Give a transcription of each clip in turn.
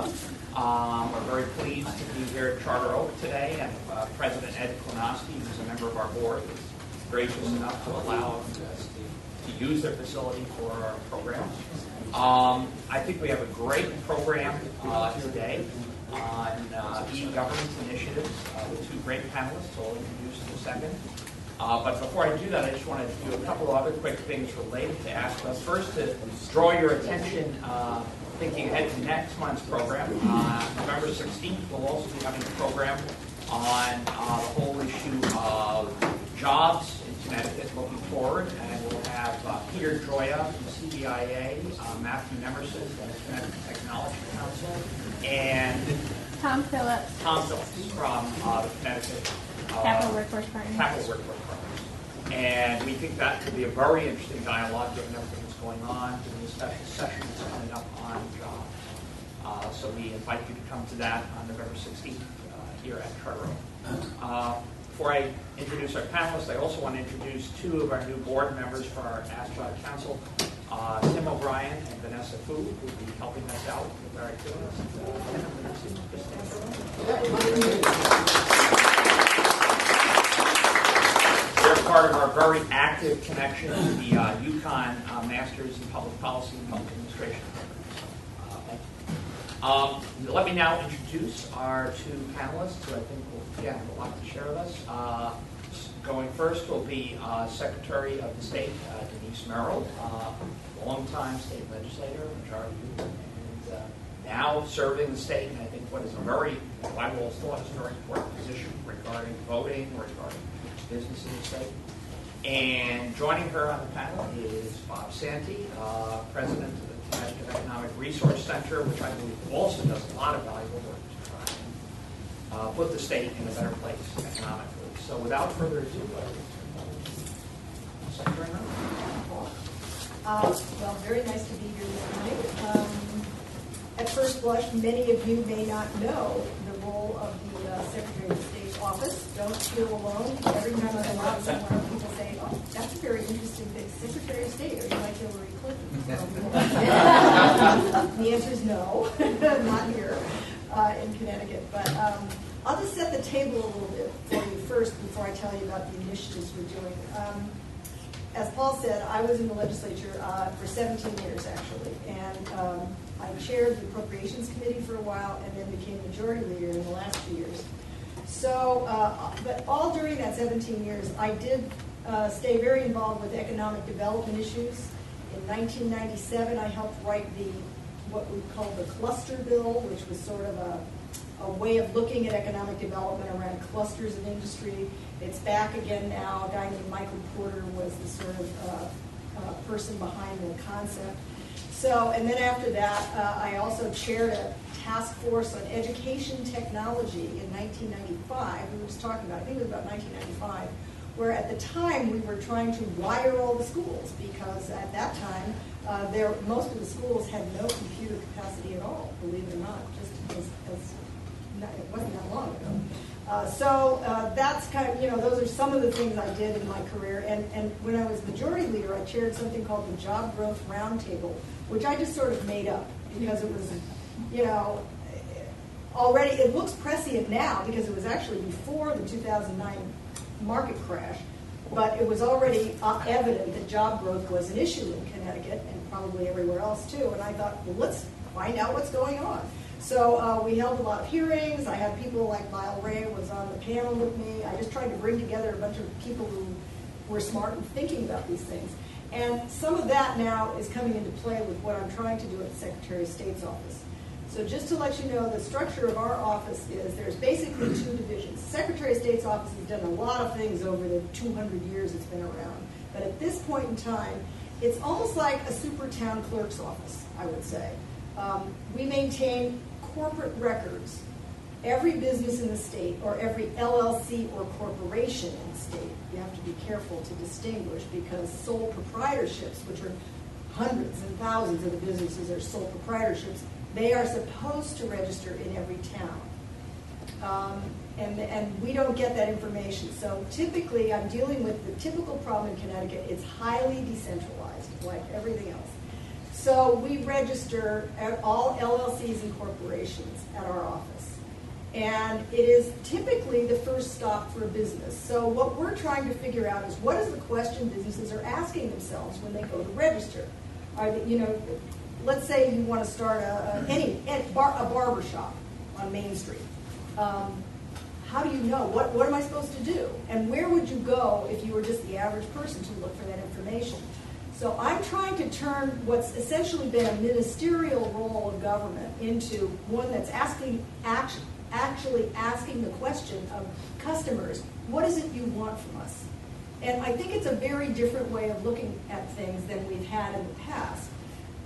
We're very pleased to be here at Charter Oak today, and President Ed Klonowski, who's a member of our board, is gracious enough to allow us to use their facility for our program. I think we have a great program today on e-governance initiatives with two great panelists, who I'll introduce in a second. But before I do that, I just wanted to do a couple of other quick things related to ASPA. First, to draw your attention, thinking ahead to next month's program. November 16th, we'll also be having a program on the whole issue of jobs in Connecticut looking forward. And we'll have Peter Droya from CBIA, Matthew Nemerson from the Connecticut Technology Council, and Tom Phillips from the Connecticut Capital Workforce Partners. And we think that could be a very interesting dialogue given everything that's going on, given the special session that's coming up on jobs. So we invite you to come to that on November 16th here at Charter Oak. Before I introduce our panelists, I also want to introduce two of our new board members for our ASPA Council, Tim O'Brien and Vanessa Fu, who will be helping us out with our activities. They're part of our very active connection to the UConn Masters in Public Policy and Public Administration programs. Let me now introduce our two panelists, who I think will have a lot to share with us. Going first will be Secretary of the State, Denise Merrill, longtime state legislator, majority leader, and now serving the state, and I think what is a very, I've always thought is a very important position regarding voting, regarding business in the state. And joining her on the panel is Bob Santee, President of the Connecticut Economic Resource Center, which I believe also does a lot of valuable work to try and put the state in a better place economically. So without further ado, Secretary Merrill. Well, very nice to be here this morning. At first blush, many of you may not know the role of the Secretary of State's office. Don't feel alone. Every time I go out somewhere, people say, "Oh, that's a very interesting thing. Secretary of State, are you like Hillary Clinton?" The answer is no, not here in Connecticut. But I'll just set the table a little bit for you first before I tell you about the initiatives we're doing. As Paul said, I was in the legislature for 17 years, actually, and I chaired the Appropriations Committee for a while and then became majority leader in the last few years. So, but all during that 17 years, I did stay very involved with economic development issues. In 1997, I helped write what we call the cluster bill, which was sort of a way of looking at economic development around clusters of industry. It's back again now. A guy named Michael Porter was the sort of person behind the concept. So, and then after that, I also chaired a task force on education technology in 1995. We were just talking about, I think it was about 1995, where at the time we were trying to wire all the schools because at that time, most of the schools had no computer capacity at all, believe it or not, just as it wasn't that long ago. So that's kind of, those are some of the things I did in my career. And when I was majority leader, I chaired something called the Job Growth Roundtable, which I just sort of made up because it was, already, it looks prescient now because it was actually before the 2009 market crash, but it was already evident that job growth was an issue in Connecticut and probably everywhere else too. And I thought, well, let's find out what's going on. So we held a lot of hearings. I had people like Lyle Ray was on the panel with me. I just tried to bring together a bunch of people who were smart and thinking about these things. And some of that now is coming into play with what I'm trying to do at the Secretary of State's office. So just to let you know, the structure of our office is there's basically two divisions. The Secretary of State's office has done a lot of things over the 200 years it's been around. But at this point in time, it's almost like a super town clerk's office, I would say. We maintain corporate records. Every business in the state, or every LLC or corporation in the state, you have to be careful to distinguish because sole proprietorships, which are hundreds and thousands of the businesses are sole proprietorships, they are supposed to register in every town. And we don't get that information. So typically, I'm dealing with the typical problem in Connecticut. It's highly decentralized, like everything else. So we register at all LLCs and corporations at our office. And it is typically the first stop for a business. So what we're trying to figure out is what is the question businesses are asking themselves when they go to register? Are they, let's say you want to start a barber shop on Main Street. How do you know? What am I supposed to do? And where would you go if you were just the average person to look for that information? So I'm trying to turn what's essentially been a ministerial role of government into one that's actually asking the question of customers, what is it you want from us? And I think it's a very different way of looking at things than we've had in the past,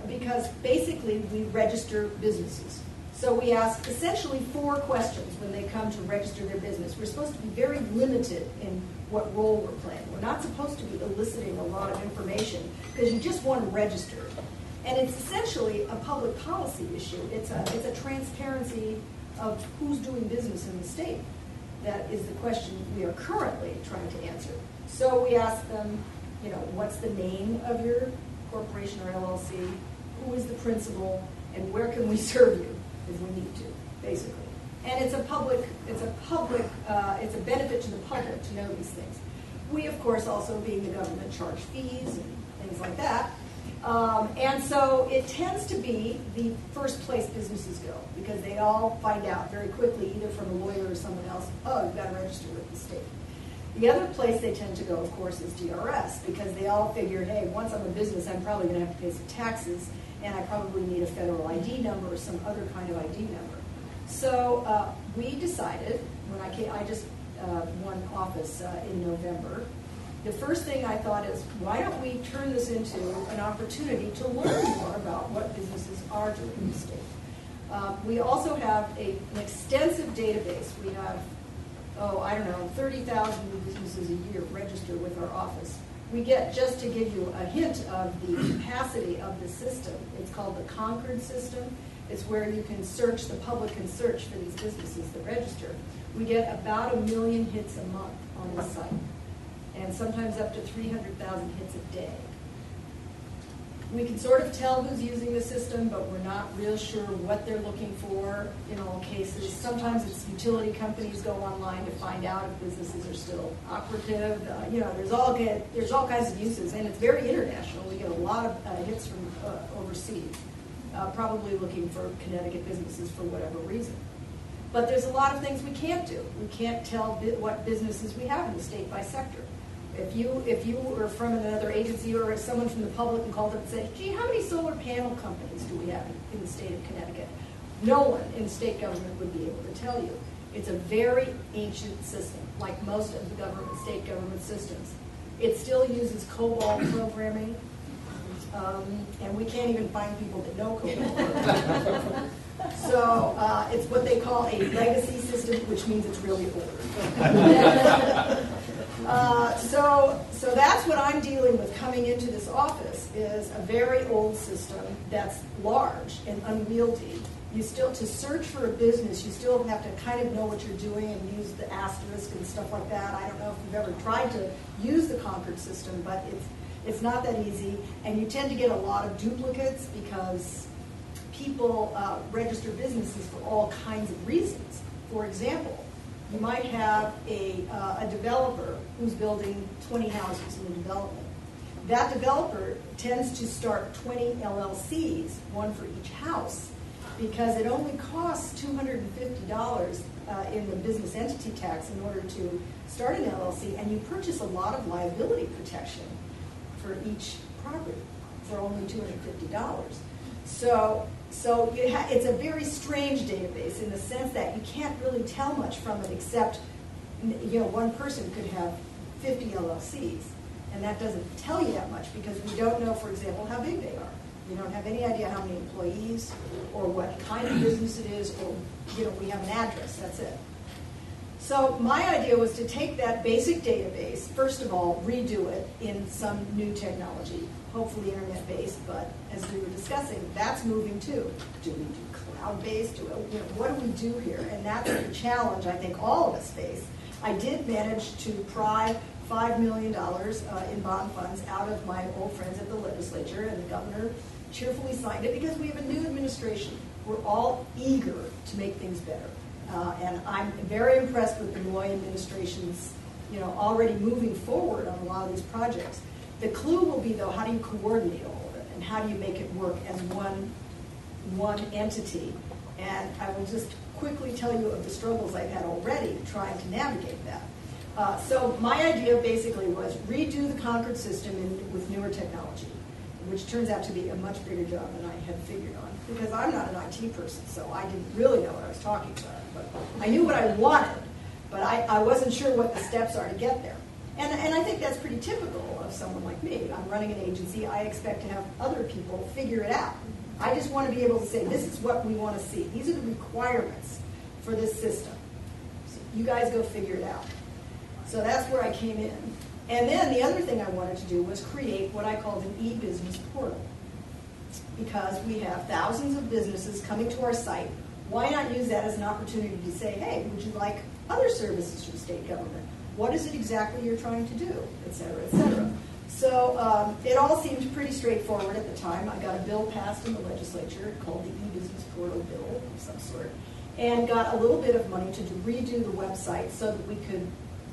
because basically we register businesses. So we ask essentially 4 questions when they come to register their business. We're supposed to be very limited in what role we're playing. We're not supposed to be eliciting a lot of information because you just want to register. And it's essentially a public policy issue. It's a transparency of who's doing business in the state. That is the question we are currently trying to answer. So we ask them, what's the name of your corporation or LLC? Who is the principal? And where can we serve you if we need to, basically. And it's a benefit to the public to know these things. We, of course, also being the government, charge fees and things like that. And so it tends to be the first place businesses go, because they all find out very quickly, either from a lawyer or someone else, oh, you've got to register with the state. The other place they tend to go, of course, is DRS, because they all figure, hey, once I'm a business, I'm probably going to have to pay some taxes, and I probably need a federal ID number or some other kind of ID number. So we decided, when I just won office in November, the first thing I thought is, why don't we turn this into an opportunity to learn more about what businesses are doing in the state. We also have an extensive database. We have, 30,000 new businesses a year register with our office. We get, just to give you a hint of the capacity of the system, it's called the Concord system. It's where you can search, the public can search for these businesses that register. We get about 1 million hits a month on the site, and sometimes up to 300,000 hits a day. We can sort of tell who's using the system, but we're not real sure what they're looking for in all cases. Sometimes it's utility companies go online to find out if businesses are still operative. There's all kinds of uses, and it's very international. We get a lot of hits from overseas, probably looking for Connecticut businesses for whatever reason. But there's a lot of things we can't do. We can't tell what businesses we have in the state by sector. If you were from another agency or someone from the public and called up and said, gee, how many solar panel companies do we have in the state of Connecticut? No one in the state government would be able to tell you. It's a very ancient system, like most of the state government systems. It still uses COBOL programming, and we can't even find people that know COBOL programming. So it's what they call a legacy system, which means it's really old. So that's what I'm dealing with coming into this office, is a very old system that's large and unwieldy. You still, to search for a business, you still have to kind of know what you're doing and use the asterisk and stuff like that. I don't know if you've ever tried to use the Concord system, but it's not that easy. And you tend to get a lot of duplicates because people register businesses for all kinds of reasons. For example, you might have a developer who's building 20 houses in a development. That developer tends to start 20 LLCs, one for each house, because it only costs $250 in the business entity tax in order to start an LLC, and you purchase a lot of liability protection for each property for only $250. So it's a very strange database in the sense that you can't really tell much from it, except one person could have 50 LLCs, and that doesn't tell you that much because we don't know, for example, how big they are. We don't have any idea how many employees or what kind of business it is, or we have an address. That's it. So my idea was to take that basic database, first of all, redo it in some new technology, hopefully internet-based, but as we were discussing, that's moving too. Do we do cloud-based? What do we do here? And that's the challenge I think all of us face. I did manage to pry $5 million in bond funds out of my old friends at the legislature, and the governor cheerfully signed it because we have a new administration. We're all eager to make things better. And I'm very impressed with the Malloy administration's, already moving forward on a lot of these projects. The clue will be, though, how do you coordinate all of it, and how do you make it work as one entity? And I will just quickly tell you of the struggles I've had already trying to navigate that. So my idea basically was redo the Concord system with newer technology, which turns out to be a much bigger job than I had figured on, because I'm not an IT person, so I didn't really know what I was talking about. But I knew what I wanted, but I wasn't sure what the steps are to get there. And I think that's pretty typical of someone like me. I'm running an agency. I expect to have other people figure it out. I just want to be able to say, this is what we want to see. These are the requirements for this system. So you guys go figure it out. So that's where I came in. And then the other thing I wanted to do was create what I called an e-business portal. Because we have thousands of businesses coming to our site, why not use that as an opportunity to say, hey, would you like other services from state government? What is it exactly you're trying to do, et cetera, et cetera. So it all seemed pretty straightforward at the time. I got a bill passed in the legislature called the e-business portal bill of some sort, and got a little bit of money to redo the website so that we could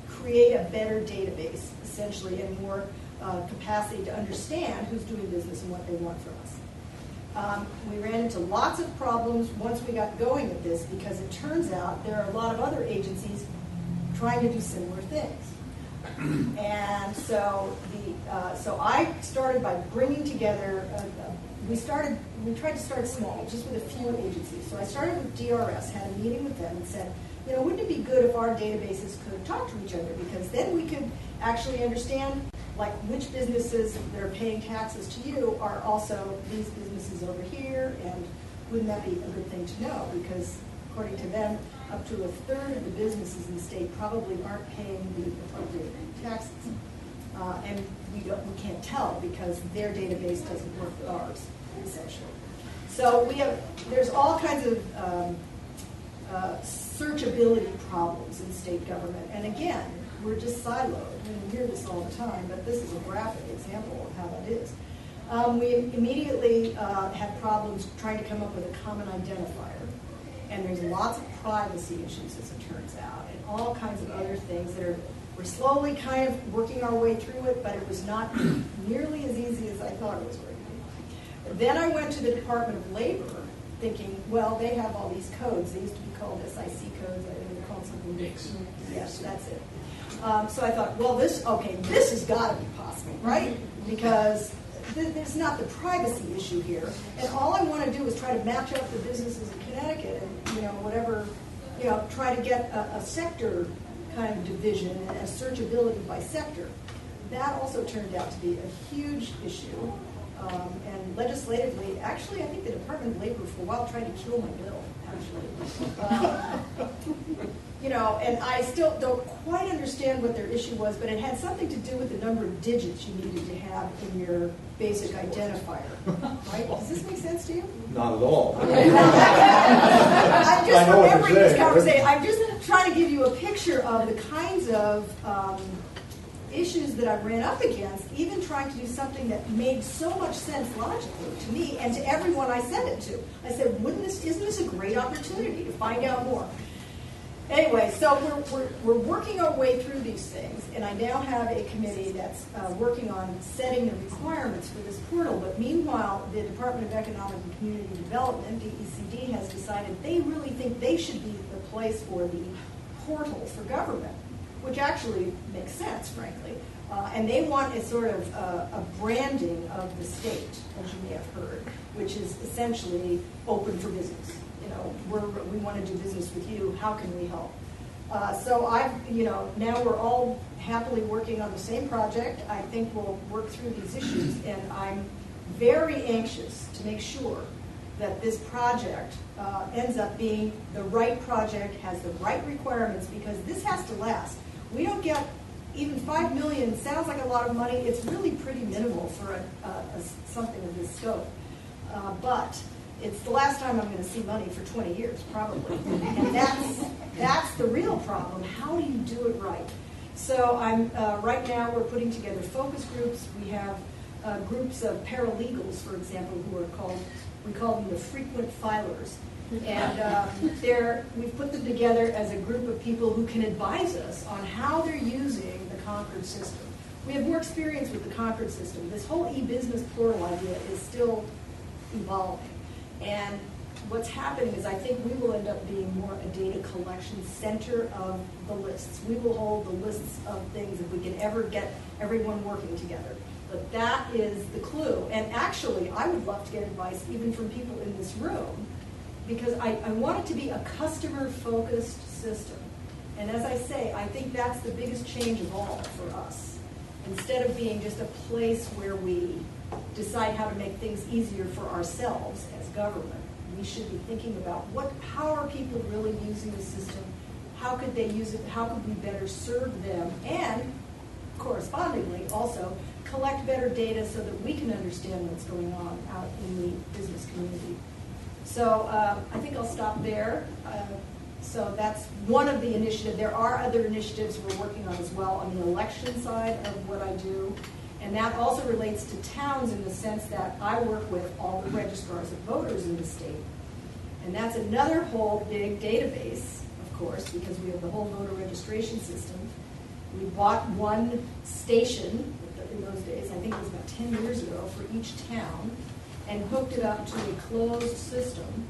create a better database, essentially, and more capacity to understand who's doing business and what they want from us. We ran into lots of problems once we got going at this, because it turns out there are a lot of other agencies trying to do similar things. And so so I started by bringing together, we tried to start small, just with a few agencies. So I started with DRS, had a meeting with them and said, wouldn't it be good if our databases could talk to each other? Because then we could actually understand, like, which businesses that are paying taxes to you are also these businesses over here, and wouldn't that be a good thing to know? Because according to them, up to a third of the businesses in the state probably aren't paying the appropriate taxes. And we can't tell because their database doesn't work with ours, essentially. So there's all kinds of searchability problems in state government. And again, we're just siloed. We hear this all the time, but this is a graphic example of how that is. We immediately had problems trying to come up with a common identifier. And there's lots of privacy issues, as it turns out, and all kinds of other things that we're slowly kind of working our way through it, but it was not nearly as easy as I thought it was going to be. Then I went to the Department of Labor, thinking, well, they have all these codes. They used to be called SIC codes. I think they're called something different. Yes, that's it. So I thought, well, this has got to be possible, right? Because there's not the privacy issue here. And all I want to do is try to match up the businesses in Connecticut and, try to get a sector kind of division and a searchability by sector. That also turned out to be a huge issue. And legislatively, actually, I think the Department of Labor for a while tried to kill my bill, actually. And I still don't quite understand what their issue was, but it had something to do with the number of digits you needed to have in your basic identifier. Right? Does this make sense to you? Not at all. I'm just remembering this conversation. I'm just trying to give you a picture of the kinds of issues that I ran up against, even trying to do something that made so much sense logically to me and to everyone I sent it to. I said, isn't this a great opportunity to find out more? Anyway, so we're working our way through these things, and I now have a committee that's working on setting the requirements for this portal. But meanwhile, the Department of Economic and Community Development, DECD, has decided they really think they should be the place for the portal for government, which actually makes sense, frankly. And they want a sort of a branding of the state, as you may have heard, which is essentially open for business. We want to do business with you. How can we help? So now we're all happily working on the same project. I think we'll work through these issues, and I'm very anxious to make sure that this project ends up being the right project, has the right requirements, because this has to last. We don't get even $5 million. Sounds like a lot of money. It's really pretty minimal for something of this scope, but it's the last time I'm going to see money for 20 years, probably. And that's the real problem. How do you do it right? So right now we're putting together focus groups. We have groups of paralegals, for example, who are called, we call them the frequent filers. And we've put them together as a group of people who can advise us on how they're using the Concord system. We have more experience with the Concord system. This whole e-business portal idea is still evolving. And what's happening is I think we will end up being more a data collection center of the lists. We will hold the lists of things if we can ever get everyone working together. But that is the clue. And actually, I would love to get advice even from people in this room, because I want it to be a customer-focused system. And as I say, I think that's the biggest change of all for us. Instead of being just a place where we decide how to make things easier for ourselves as government, we should be thinking about how are people really using the system? How could they use it? How could we better serve them? And correspondingly, also, collect better data so that we can understand what's going on out in the business community. So I think I'll stop there. So that's one of the initiatives. There are other initiatives we're working on as well on the election side of what I do. And that also relates to towns in the sense that I work with all the registrars of voters in the state. And that's another whole big database, of course, because we have the whole voter registration system. We bought one station in those days, I think it was about 10 years ago, for each town, and hooked it up to a closed system,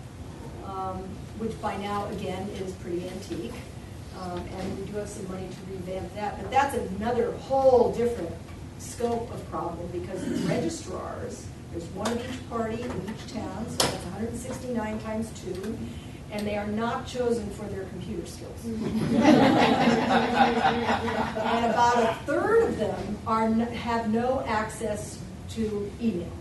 which by now, again, is pretty antique. And we do have some money to revamp that. But that's another whole different scope of problem, because the registrars, there's one of each party in each town, so that's 169 times 2, and they are not chosen for their computer skills. And about a third of them have no access to email.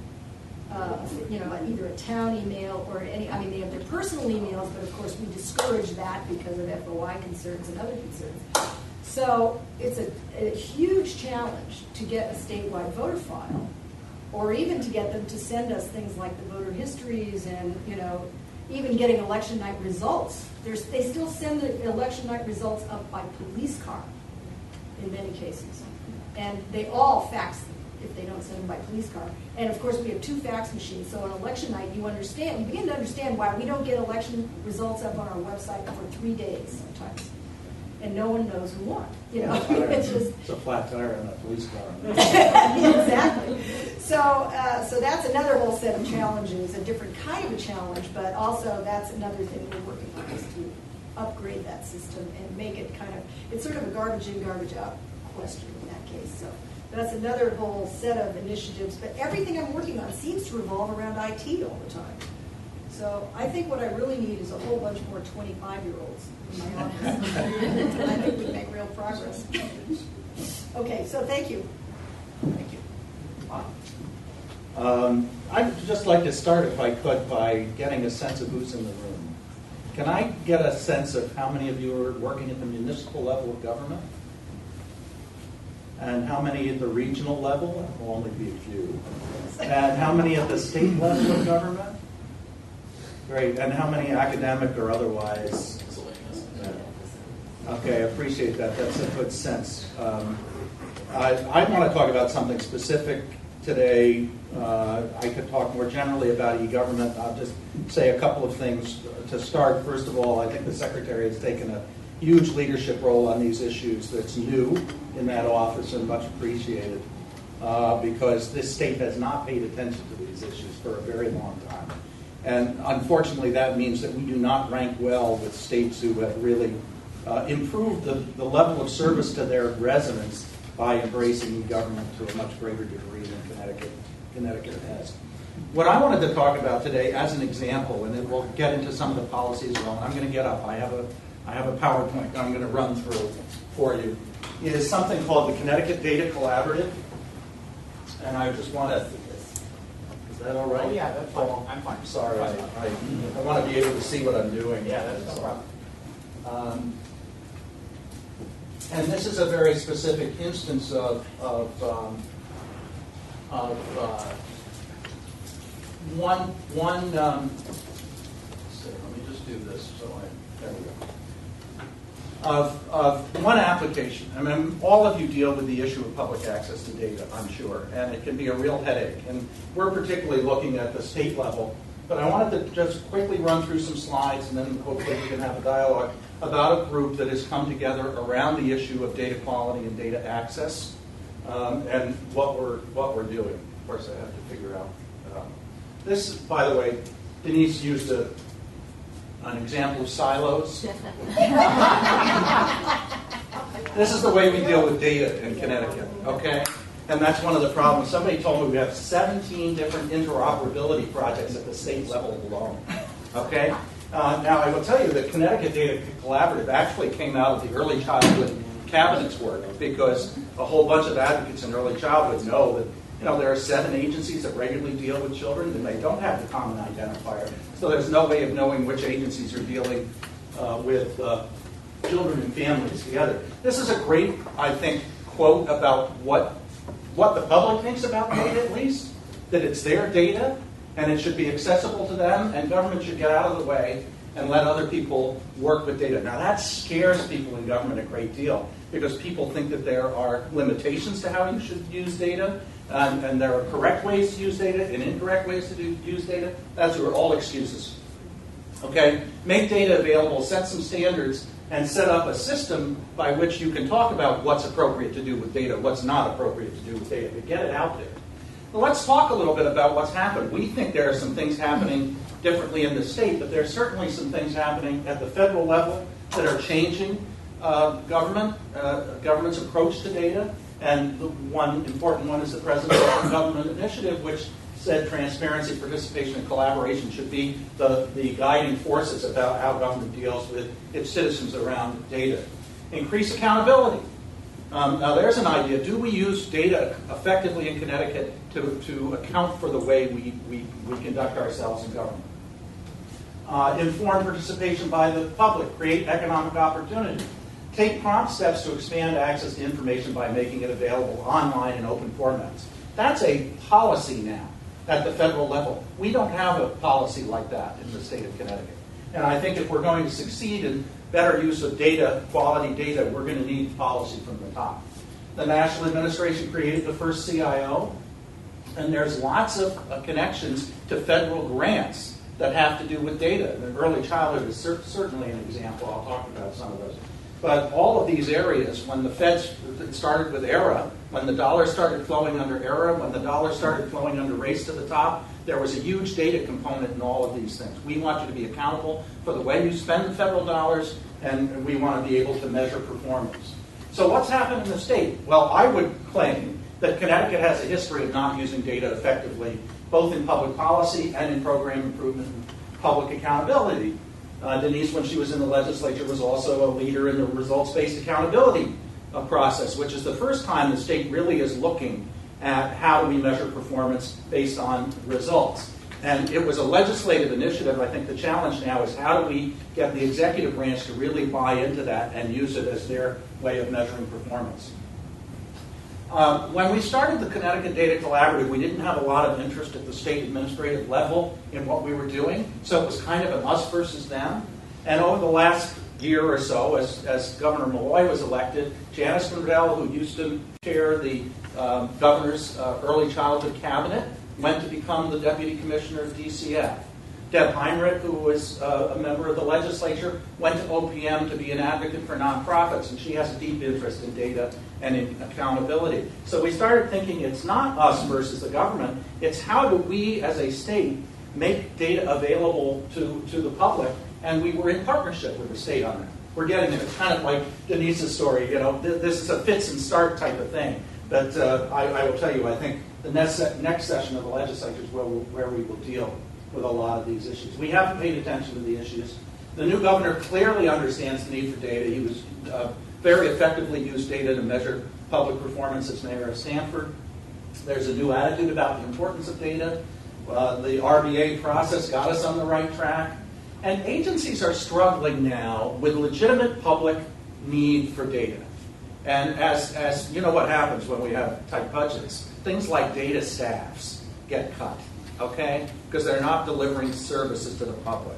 Either a town email or they have their personal emails, but of course we discourage that because of FOI concerns and other concerns. So it's a huge challenge to get a statewide voter file, or even to get them to send us things like the voter histories and, even getting election night results. They still send the election night results up by police car in many cases. And they all fax them if they don't send them by police car. And of course we have 2 fax machines, so on election night you begin to understand why we don't get election results up on our website for 3 days sometimes. And no one knows who won. It's just it's a flat tire on a police car. Exactly. So that's another whole set of challenges, a different kind of a challenge, but also that's another thing we're working on, is to upgrade that system and make it it's sort of a garbage in, garbage out question in that case. So that's another whole set of initiatives. But everything I'm working on seems to revolve around IT all the time. So I think what I really need is a whole bunch more 25-year-olds in my office. And I think we make real progress. Okay, so thank you. Thank you. I'd just like to start, if I could, by getting a sense of who's in the room. Can I get a sense of how many of you are working at the municipal level of government? And how many at the regional level? There will only be a few. And how many at the state level of government? Great. And how many academic or otherwise? Okay, I appreciate that. That's a good sense. I want to talk about something specific today. I could talk more generally about e-government. I'll just say a couple of things to start. First of all, I think the Secretary has taken a huge leadership role on these issues that's new in that office and much appreciated, because this state has not paid attention to these issues for a very long time. And unfortunately, that means that we do not rank well with states who have really improved the level of service to their residents by embracing e-government to a much greater degree than Connecticut has. What I wanted to talk about today as an example, and it will get into some of the policies as well, and I'm going to get up. I have a PowerPoint I'm going to run through for you, is something called the Connecticut Data Collaborative. And I just want to... Is that all right? Oh, yeah, that's fine. I'm fine. Sorry, I want to be able to see what I'm doing. Yeah, that's no problem. And this is a very specific instance of one. So let me just do this. There we of one application. I mean, all of you deal with the issue of public access to data, I'm sure, and it can be a real headache. And we're particularly looking at the state level. But I wanted to just quickly run through some slides, and then hopefully we can have a dialogue about a group that has come together around the issue of data quality and data access, and what we're doing. Of course, I have to figure out. This, by the way, Denise used an example of silos. This is the way we deal with data in Connecticut, okay? And that's one of the problems. Somebody told me we have 17 different interoperability projects at the state level alone, okay? Now, I will tell you that Connecticut Data Collaborative actually came out of the early childhood cabinet's work, because a whole bunch of advocates in early childhood know that there are 7 agencies that regularly deal with children, and they don't have the common identifier. So there's no way of knowing which agencies are dealing with children and families together. This is a great, I think, quote about what the public thinks about data, at least, that it's their data, and it should be accessible to them, and government should get out of the way and let other people work with data. Now, that scares people in government a great deal, because people think that there are limitations to how you should use data, and there are correct ways to use data and incorrect ways to use data. Those are all excuses. Okay? Make data available, set some standards, and set up a system by which you can talk about what's appropriate to do with data, what's not appropriate to do with data, but get it out there. Well, let's talk a little bit about what's happened. We think there are some things happening differently in the state, but there's certainly some things happening at the federal level that are changing government's approach to data. And the one important one is the President's Open Government Initiative, which said transparency, participation, and collaboration should be the guiding forces about how government deals with its citizens around data. Increase accountability. Now there's an idea. Do we use data effectively in Connecticut to account for the way we conduct ourselves in government? Inform participation by the public. Create economic opportunity. Take prompt steps to expand access to information by making it available online in open formats. That's a policy now at the federal level. We don't have a policy like that in the state of Connecticut. And I think if we're going to succeed in better use of data, quality data, we're going to need policy from the top. The National Administration created the first CIO, and there's lots of connections to federal grants that have to do with data. And early childhood is certainly an example. I'll talk about some of those. But all of these areas, when the feds started with ERA, when the dollar started flowing under ERA, when the dollar started flowing under Race to the Top, there was a huge data component in all of these things. We want you to be accountable for the way you spend the federal dollars, and we want to be able to measure performance. So what's happened in the state? Well, I would claim that Connecticut has a history of not using data effectively, both in public policy and in program improvement and public accountability. Denise, when she was in the legislature, was also a leader in the results-based accountability process, which is the first time the state really is looking at how do we measure performance based on results. And it was a legislative initiative. I think the challenge now is how do we get the executive branch to really buy into that and use it as their way of measuring performance. When we started the Connecticut Data Collaborative, we didn't have a lot of interest at the state administrative level in what we were doing, so it was kind of an us versus them. And over the last year or so, as Governor Malloy was elected, Janice Gundel, who used to chair the governor's early childhood cabinet, went to become the deputy commissioner of DCF. Deb Heinrich, who was a member of the legislature, went to OPM to be an advocate for nonprofits, and she has a deep interest in data and in accountability. So we started thinking it's not us versus the government, it's how do we as a state make data available to the public, and we were in partnership with the state on that. We're getting there. It's kind of like Denise's story, this is a fits and start type of thing. But I will tell you, I think the next session of the legislature is where we will deal with a lot of these issues. We haven't paid attention to the issues. The new governor clearly understands the need for data. He was very effectively used data to measure public performance as mayor of Stamford. There's a new attitude about the importance of data. The RBA process got us on the right track. And agencies are struggling now with legitimate public need for data. And as you know what happens when we have tight budgets, things like data staffs get cut, okay? Because they're not delivering services to the public.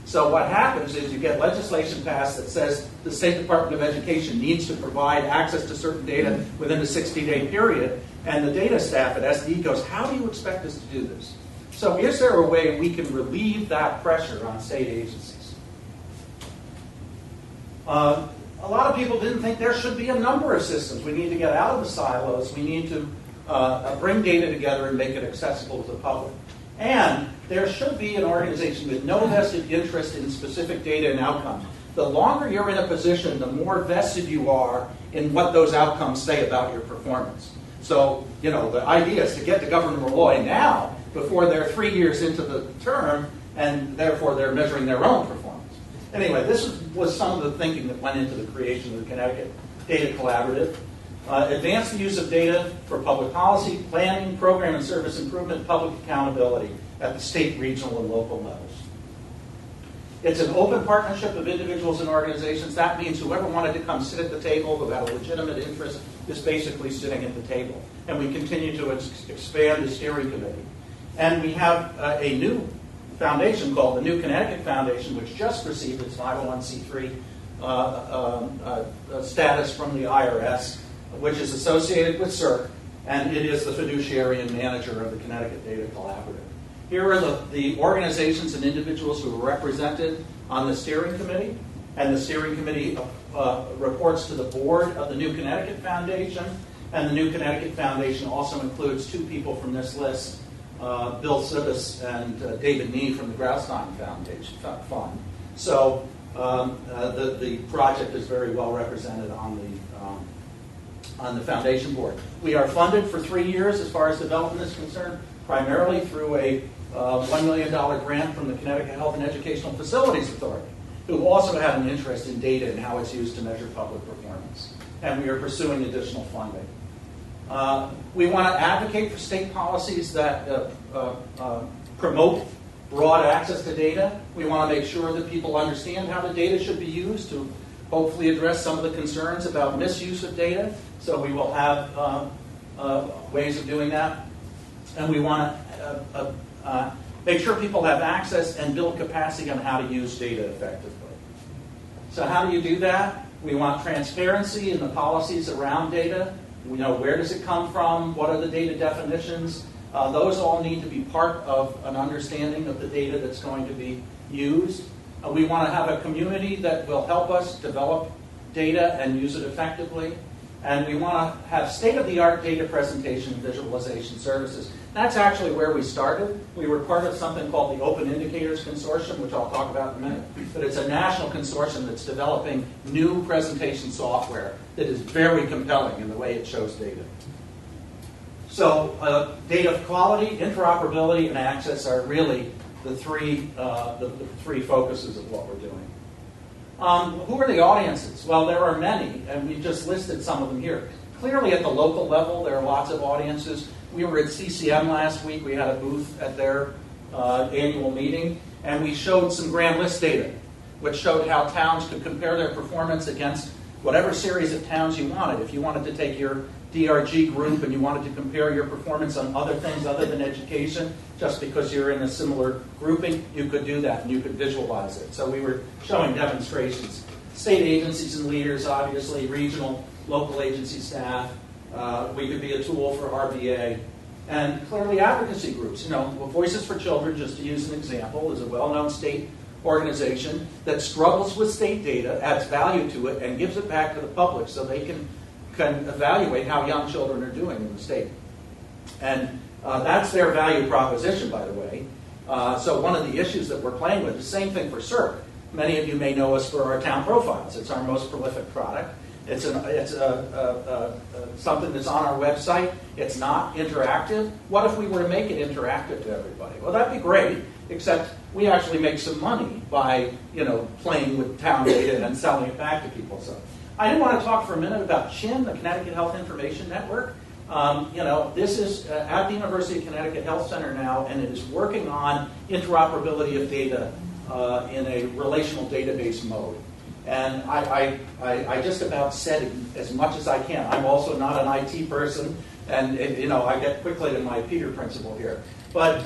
So what happens is you get legislation passed that says the State Department of Education needs to provide access to certain data within a 60-day period, and the data staff at SD goes, how do you expect us to do this? So is there a way we can relieve that pressure on state agencies? A lot of people didn't think there should be a number of systems. We need to get out of the silos. We need to bring data together and make it accessible to the public. And there should be an organization with no vested interest in specific data and outcomes. The longer you're in a position, the more vested you are in what those outcomes say about your performance. So, the idea is to get the government employee now before they're 3 years into the term, and therefore they're measuring their own performance. Anyway, this was some of the thinking that went into the creation of the Connecticut Data Collaborative. Advance the use of data for public policy, planning, program and service improvement, public accountability at the state, regional, and local levels. It's an open partnership of individuals and organizations. That means whoever wanted to come sit at the table who had a legitimate interest is basically sitting at the table. And we continue to expand the steering committee. And we have a new foundation called the New Connecticut Foundation, which just received its 501c3 status from the IRS, which is associated with CERC, and it is the fiduciary and manager of the Connecticut Data Collaborative. Here are the organizations and individuals who are represented on the steering committee, and the steering committee reports to the board of the New Connecticut Foundation, and the New Connecticut Foundation also includes two people from this list, Bill Sibis and David Nee from the Graustein Foundation Fund. So the project is very well represented on the foundation board. We are funded for 3 years as far as development is concerned, primarily through a $1 million grant from the Connecticut Health and Educational Facilities Authority, who also have an interest in data and how it's used to measure public performance. And we are pursuing additional funding. We want to advocate for state policies that promote broad access to data. We want to make sure that people understand how the data should be used to hopefully address some of the concerns about misuse of data. So we will have ways of doing that. And we want to make sure people have access and build capacity on how to use data effectively. So how do you do that? We want transparency in the policies around data. We know where does it come from, what are the data definitions. Those all need to be part of an understanding of the data that's going to be used. We want to have a community that will help us develop data and use it effectively. And we want to have state-of-the-art data presentation and visualization services. That's actually where we started. We were part of something called the Open Indicators Consortium, which I'll talk about in a minute. But it's a national consortium that's developing new presentation software that is very compelling in the way it shows data. So data quality, interoperability, and access are really the three focuses of what we're doing. Who are the audiences? Well, there are many, and we just listed some of them here. Clearly, at the local level, there are lots of audiences. We were at CCM last week. We had a booth at their annual meeting, and we showed some grand list data, which showed how towns could compare their performance against whatever series of towns you wanted. If you wanted to take your DRG group and you wanted to compare your performance on other things other than education, just because you're in a similar grouping, you could do that and you could visualize it. So we were showing demonstrations. State agencies and leaders, obviously, regional, local agency staff. We could be a tool for RBA. And clearly advocacy groups. Voices for Children, just to use an example, is a well-known state organization that struggles with state data, adds value to it, and gives it back to the public so they can evaluate how young children are doing in the state. And that's their value proposition, by the way. So one of the issues that we're playing with, the same thing for CERC. Many of you may know us for our town profiles. It's our most prolific product. It's something that's on our website. It's not interactive. What if we were to make it interactive to everybody? Well, that'd be great, except we actually make some money by playing with town data and selling it back to people. So I did want to talk for a minute about CHIN, the Connecticut Health Information Network. This is at the University of Connecticut Health Center now, and it is working on interoperability of data in a relational database mode. And I just about said as much as I can. I'm also not an IT person, and I get quickly to my Peter principle here. But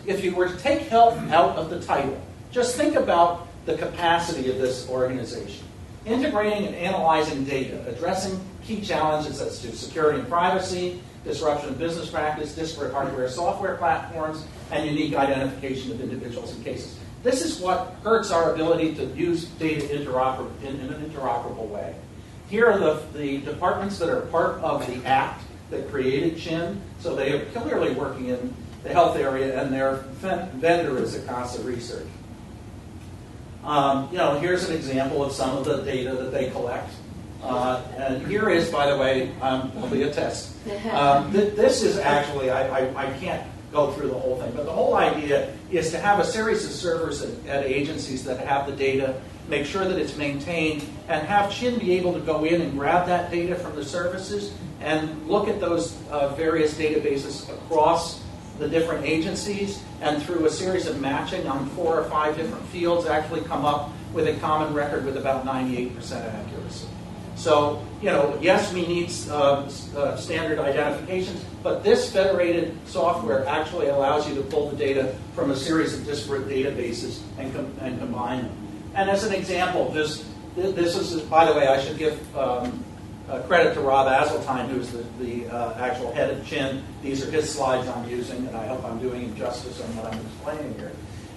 if you were to take health out of the title, Just think about the capacity of this organization. Integrating and analyzing data, addressing key challenges as to security and privacy, disruption of business practice, disparate hardware software platforms, and unique identification of individuals and cases. This is what hurts our ability to use data in an interoperable way. Here are the departments that are part of the act that created CHIN. So they are clearly working in the health area, and their vendor is Acasa Research. Here's an example of some of the data that they collect. And here is, by the way, will be a test. This is actually, I can't go through the whole thing, but the whole idea is to have a series of servers at agencies that have the data, make sure that it's maintained, and have CHIN be able to go in and grab that data from the services and look at those various databases across the different agencies, and through a series of matching on 4 or 5 different fields actually come up with a common record with about 98% accuracy. So, yes, we need standard identifications, but this federated software actually allows you to pull the data from a series of disparate databases and combine them. And as an example, this is, by the way, I should give credit to Rob Azeltine, who's the actual head of CHIN. These are his slides I'm using, and I hope I'm doing him justice on what I'm explaining here.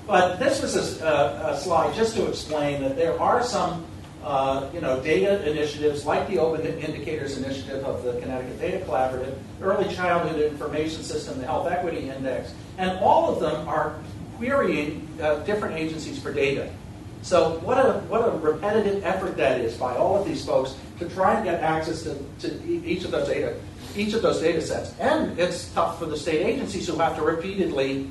But this was a slide just to explain that there are some data initiatives like the Open Indicators Initiative of the Connecticut Data Collaborative, Early Childhood Information System, the Health Equity Index, and all of them are querying different agencies for data. So what a repetitive effort that is by all of these folks to try and get access to each of those data sets. And it's tough for the state agencies who have to repeatedly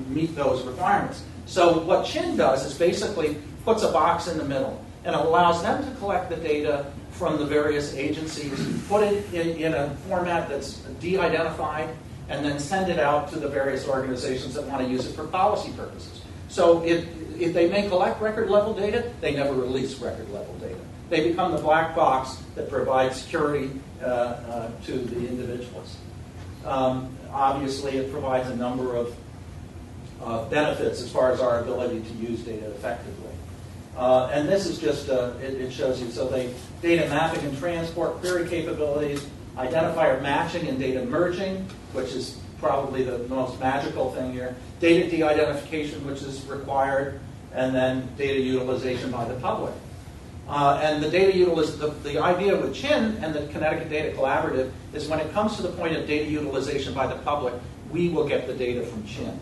meet those requirements. So what CHIN does is basically puts a box in the middle, and it allows them to collect the data from the various agencies, put it in a format that's de-identified, and then send it out to the various organizations that want to use it for policy purposes. So if they may collect record-level data, they never release record-level data. They become the black box that provides security to the individuals. Obviously, it provides a number of benefits as far as our ability to use data effectively. And this is just, it shows you, so data mapping and transport, query capabilities, identifier matching and data merging, which is probably the most magical thing here, data de-identification, which is required, and then data utilization by the public. And the data the idea with CHIN and the Connecticut Data Collaborative is when it comes to the point of data utilization by the public, we will get the data from CHIN.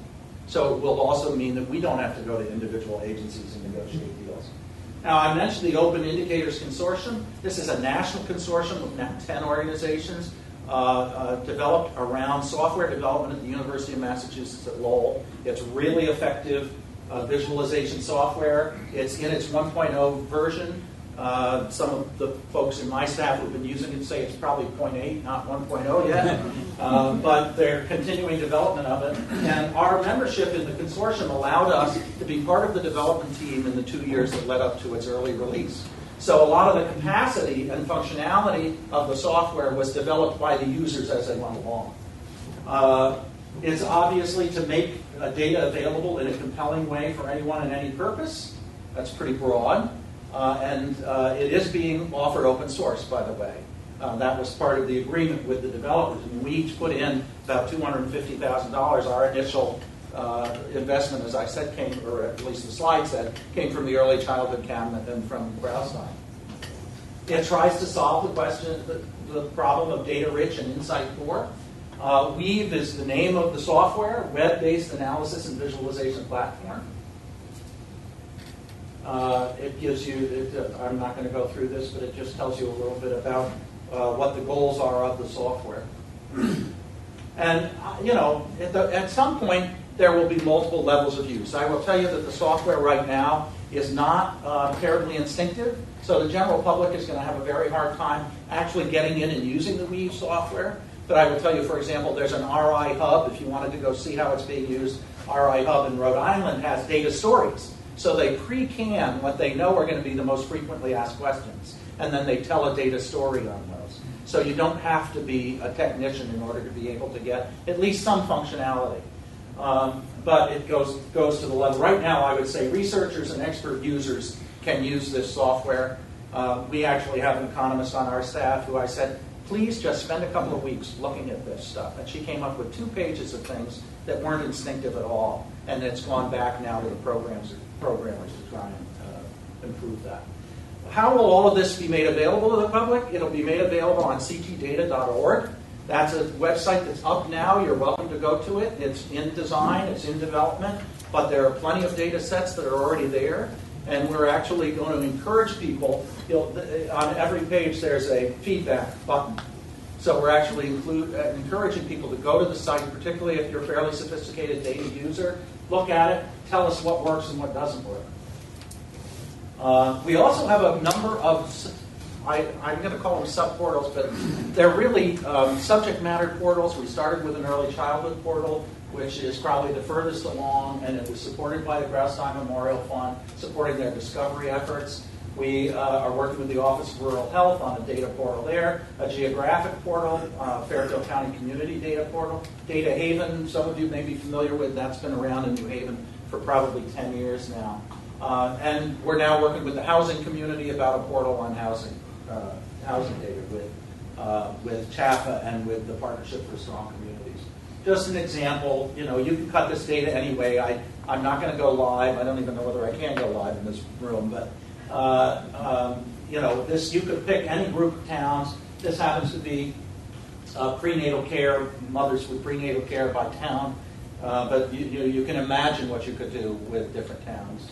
So it will also mean that we don't have to go to individual agencies and negotiate deals. Now, I mentioned the Open Indicators Consortium. This is a national consortium of now 10 organizations developed around software development at the University of Massachusetts at Lowell. It's really effective visualization software. It's in its 1.0 version. Some of the folks in my staff who have been using it say it's probably 0.8, not 1.0 yet. But they're continuing development of it. And our membership in the consortium allowed us to be part of the development team in the 2 years that led up to its early release. So a lot of the capacity and functionality of the software was developed by the users as they went along. It's obviously to make data available in a compelling way for anyone and any purpose. That's pretty broad. And it is being offered open source, by the way. That was part of the agreement with the developers. And we each put in about $250,000. Our initial investment, as I said, came, or at least the slide said, came from the Early Childhood Cabinet and from Graustein. It tries to solve the question, the problem of data-rich and insight-poor. Weave is the name of the software, web-based analysis and visualization platform. It gives you, I'm not going to go through this, but it just tells you a little bit about what the goals are of the software. And, at some point, there will be multiple levels of use. I will tell you that the software right now is not terribly instinctive, so the general public is going to have a very hard time actually getting in and using the Weave software. But I will tell you, for example, there's an RI Hub. If you wanted to go see how it's being used, RI Hub in Rhode Island has data stories. So they pre-can what they know are going to be the most frequently asked questions, and then they tell a data story on those. So you don't have to be a technician in order to be able to get at least some functionality. but it goes to the level. Right now, I would say researchers and expert users can use this software. We actually have an economist on our staff who I said, please just spend a couple of weeks looking at this stuff. And she came up with 2 pages of things that weren't instinctive at all. And it's gone back now to the programmers to try and improve that. How will all of this be made available to the public? It'll be made available on ctdata.org. That's a website that's up now. You're welcome to go to it. It's in design, it's in development, but there are plenty of data sets that are already there. And we're actually going to encourage people. On every page there's a feedback button. So we're actually encouraging people to go to the site, particularly if you're a fairly sophisticated data user. Look at it, tell us what works and what doesn't work. We also have a number of, I'm going to call them sub-portals, but they're really subject matter portals. We started with an early childhood portal, which is probably the furthest along, and it was supported by the Graustein Memorial Fund, supporting their discovery efforts. We are working with the Office of Rural Health on a data portal there, a geographic portal, Fairfield County Community Data Portal. Data Haven, some of you may be familiar with, that's been around in New Haven for probably 10 years now. And we're now working with the housing community about a portal on housing data with CHAFA and with the Partnership for Strong Communities. Just an example, you can cut this data anyway. I'm not going to go live. I don't even know whether I can go live in this room, but this, you could pick any group of towns. This happens to be prenatal care, mothers with prenatal care by town, but you can imagine what you could do with different towns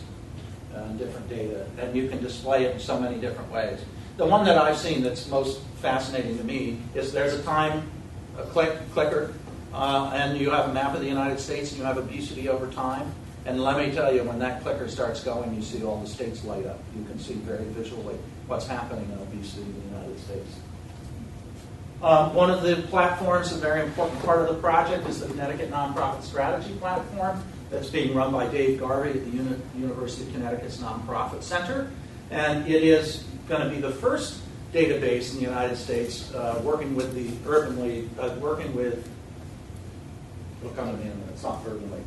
and different data, and you can display it in so many different ways. The one that I've seen that's most fascinating to me is there's a clicker, and you have a map of the United States, and you have obesity over time. And let me tell you, when that clicker starts going, you see all the states light up. You can see very visually what's happening in obesity in the United States. One of the platforms, a very important part of the project, is the Connecticut Nonprofit Strategy Platform that's being run by Dave Garvey at the University of Connecticut's Nonprofit Center. And it is going to be the first database in the United States working with the Urban League, we'll come to me in a minute, it's not Urban League,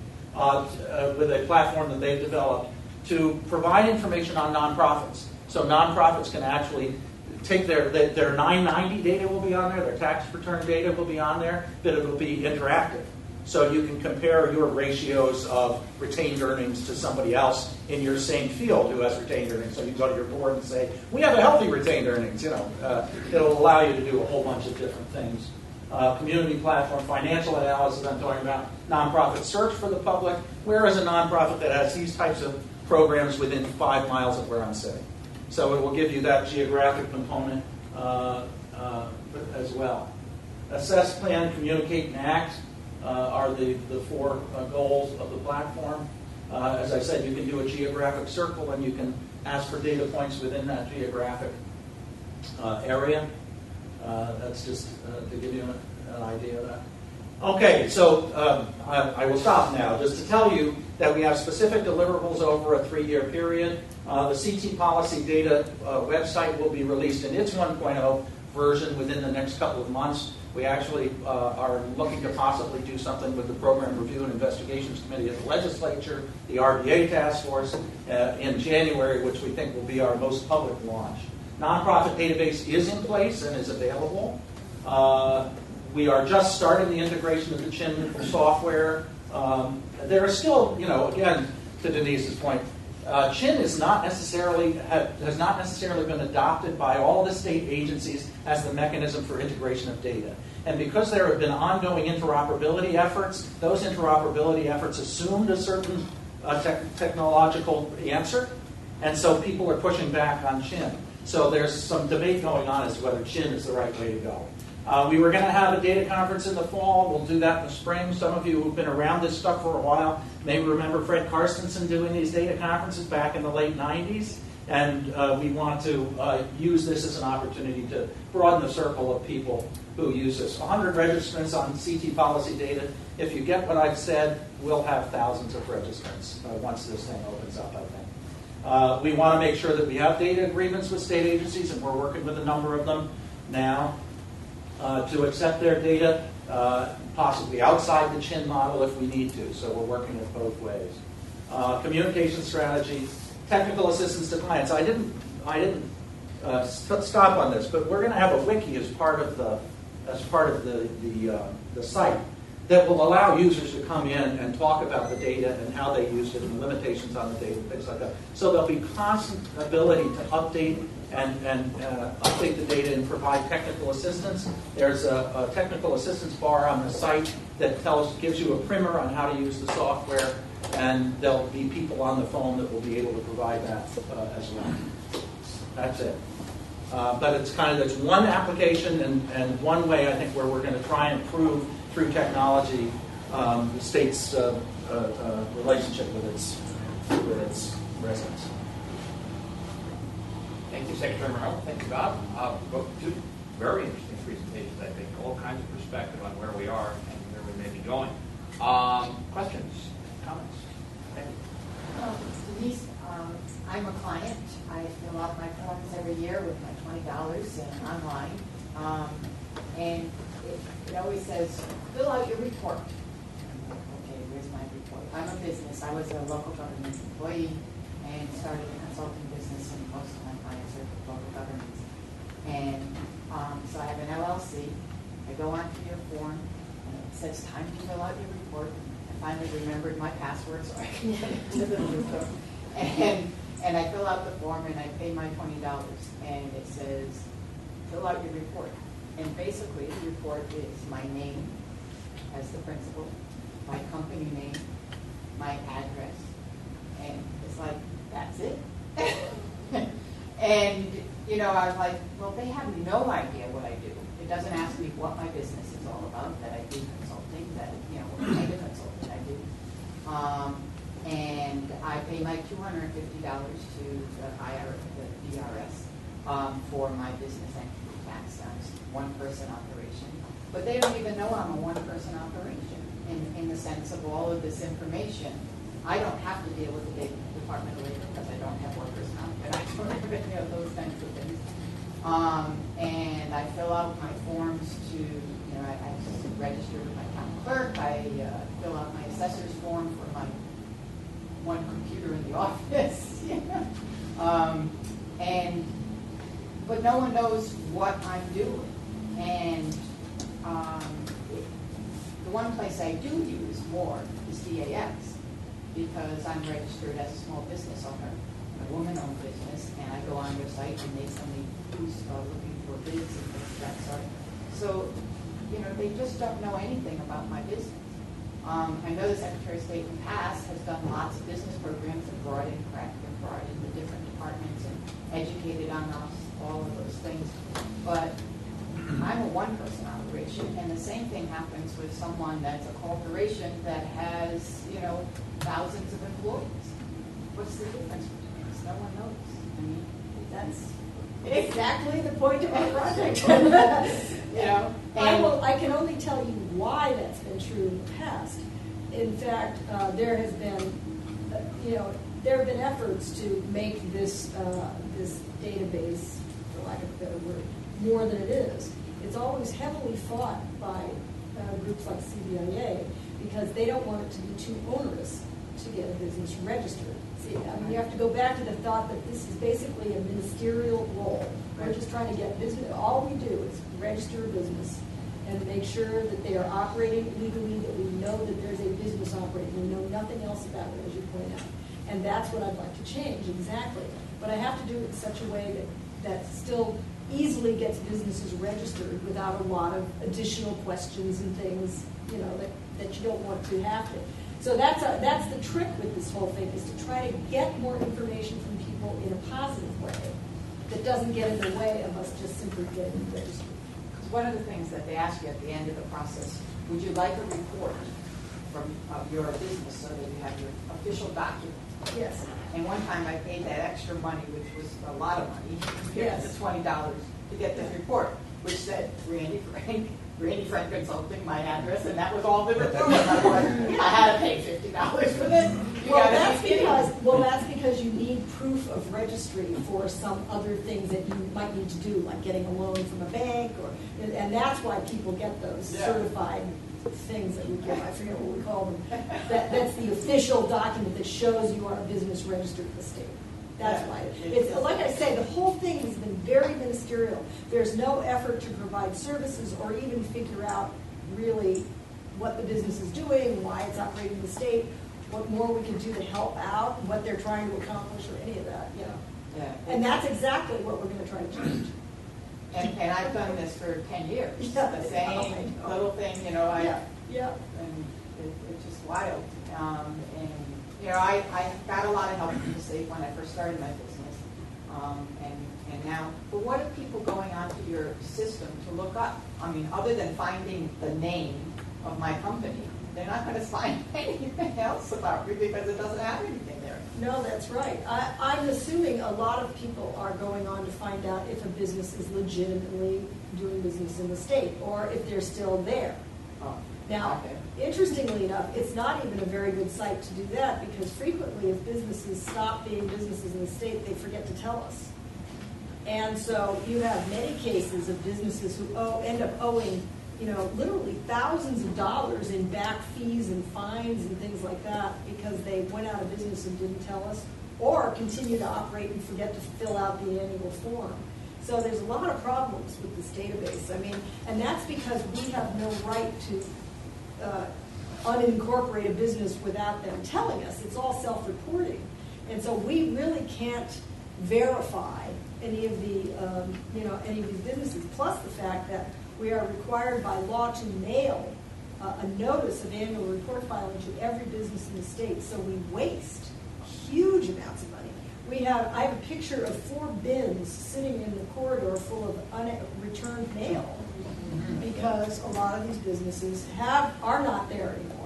with a platform that they've developed to provide information on nonprofits. So nonprofits can actually take their 990 data will be on there, their tax return data will be on there, but it will be interactive. So you can compare your ratios of retained earnings to somebody else in your same field who has retained earnings. So you go to your board and say, we have a healthy retained earnings. It'll allow you to do a whole bunch of different things. Community platform, financial analysis, I'm talking about nonprofit search for the public. Where is a nonprofit that has these types of programs within 5 miles of where I'm sitting? So it will give you that geographic component as well. Assess, plan, communicate, and act are the 4 goals of the platform. As I said, you can do a geographic circle and you can ask for data points within that geographic area. That's just to give you an idea of that. Okay, so I will stop now just to tell you that we have specific deliverables over a 3-year period. The CT Policy Data website will be released in its 1.0 version within the next couple of months. We actually are looking to possibly do something with the Program Review and Investigations Committee of the Legislature, the RDA Task Force, in January, which we think will be our most public launch. Nonprofit database is in place and is available. We are just starting the integration of the CHIN software. There are still, again, to Denise's point, CHIN has not necessarily been adopted by all the state agencies as the mechanism for integration of data. And because there have been ongoing interoperability efforts, those interoperability efforts assumed a certain technological answer, and so people are pushing back on CHIN. So there's some debate going on as to whether CHIN is the right way to go. We were going to have a data conference in the fall. We'll do that in the spring. Some of you who've been around this stuff for a while may remember Fred Karstensen doing these data conferences back in the late 90s. And we want to use this as an opportunity to broaden the circle of people who use this. 100 registrants on CT policy data. If you get what I've said, we'll have thousands of registrants once this thing opens up, I think. We want to make sure that we have data agreements with state agencies, and we're working with a number of them now. to accept their data, possibly outside the CHIN model if we need to. So we're working it both ways. Communication strategy, technical assistance to clients. I didn't stop on this, but we're going to have a wiki as part of the site that will allow users to come in and talk about the data and how they use it and the limitations on the data and things like that. So there'll be constant ability to update and update the data and provide technical assistance. There's a technical assistance bar on the site that gives you a primer on how to use the software, and there'll be people on the phone that will be able to provide that as well. That's it. But it's it's one application and one way, I think, where we're going to try and improve through technology the state's relationship with its residents. Thank you, Secretary Morrell. Thank you, Bob. Both two very interesting presentations, I think. All kinds of perspective on where we are and where we may be going. Questions? Comments? Thank you. Denise, I'm a client. I fill out my forms every year with my $20 and online. And it always says, fill out your report. Okay, where's my report? I'm a business. I was a local government employee and started a consulting business, and most of my clients are local governments. And so I have an LLC. I go onto your form, and it says time to fill out your report. I finally remembered my password so I can get into the system. And I fill out the form and I pay my $20, and it says fill out your report. And basically the report is my name as the principal, my company name, my address, and it's like, that's it. And I was like, well, they have no idea what I do. It doesn't ask me what my business is all about, that I do consulting, that what kind of consulting I do. And I pay my $250 to the IRS for my business entity tax. I'm a one-person operation. But they don't even know I'm a one-person operation in the sense of all of this information. I don't have to deal with the Department of Labor because I don't have workers' comp, and I don't have any of those kinds of things. And I fill out my forms to, I register with my town clerk. I fill out my assessor's form for my one computer in the office. But no one knows what I'm doing. And the one place I do use more is DAX, because I'm registered as a small business owner, a woman-owned business, and I go on their site and they tell me who's looking for bids and things of that sort. So, they just don't know anything about my business. I know the Secretary of State in the past has done lots of business programs and brought in CREC and brought in the different departments and educated on us, all of those things. But I'm a one-person operation, and the same thing happens with someone that's a corporation that has, thousands of employees. What's the difference between us? No one knows. I mean, That's exactly the point of our project. I can only tell you why that's been true in the past. In fact, there have been efforts to make this database, for lack of a better word, more than it is. It's always heavily fought by groups like CBIA because they don't want it to be too onerous to get a business registered. See, you have to go back to the thought that this is basically a ministerial role. We're just trying to get business. All we do is register a business and make sure that they are operating legally, that we know that there's a business operating. We know nothing else about it, as you point out. And that's what I'd like to change, exactly. But I have to do it in such a way that still easily gets businesses registered without a lot of additional questions and things, that you don't want to have to. So that's the trick with this whole thing, is to try to get more information from people in a positive way that doesn't get in the way of us just simply getting registered. Because one of the things that they ask you at the end of the process, would you like a report of your business so that you have your official document? Yes. And one time I paid that extra money, which was a lot of money, compared to the $20 to get this report. which said Randy Frank Consulting, my address, and that was all the report. I had to pay $50 for this. That's because you need proof of registry for some other things that you might need to do, like getting a loan from a bank, and that's why people get those certified things that we give. I forget what we call them. That's the official document that shows you are a business registered with the state. That's why. It's like I say, the whole thing has been very ministerial. There's no effort to provide services or even figure out really what the business is doing, why it's operating in the state, what more we can do to help out, what they're trying to accomplish, or any of that. And that's exactly what we're going to try to change. And I've done this for 10 years. The same little thing, and it's just wild. I got a lot of help from the state when I first started my business, and now. But what are people going onto your system to look up? I mean, other than finding the name of my company, they're not going to find anything else about me because it doesn't have anything there. No, that's right. I'm assuming a lot of people are going on to find out if a business is legitimately doing business in the state or if they're still there. Now, interestingly enough, it's not even a very good site to do that because frequently if businesses stop being businesses in the state, they forget to tell us. And so you have many cases of businesses who end up owing, literally thousands of dollars in back fees and fines and things like that because they went out of business and didn't tell us, or continue to operate and forget to fill out the annual form. So there's a lot of problems with this database. I mean, and that's because we have no right to unincorporate a business without them telling us. It's all self-reporting. And so we really can't verify any of the, any of these businesses, plus the fact that we are required by law to mail a notice of annual report filing to every business in the state. So we waste huge amounts of money. I have a picture of 4 bins sitting in the corridor full of returned mail because a lot of these businesses are not there anymore.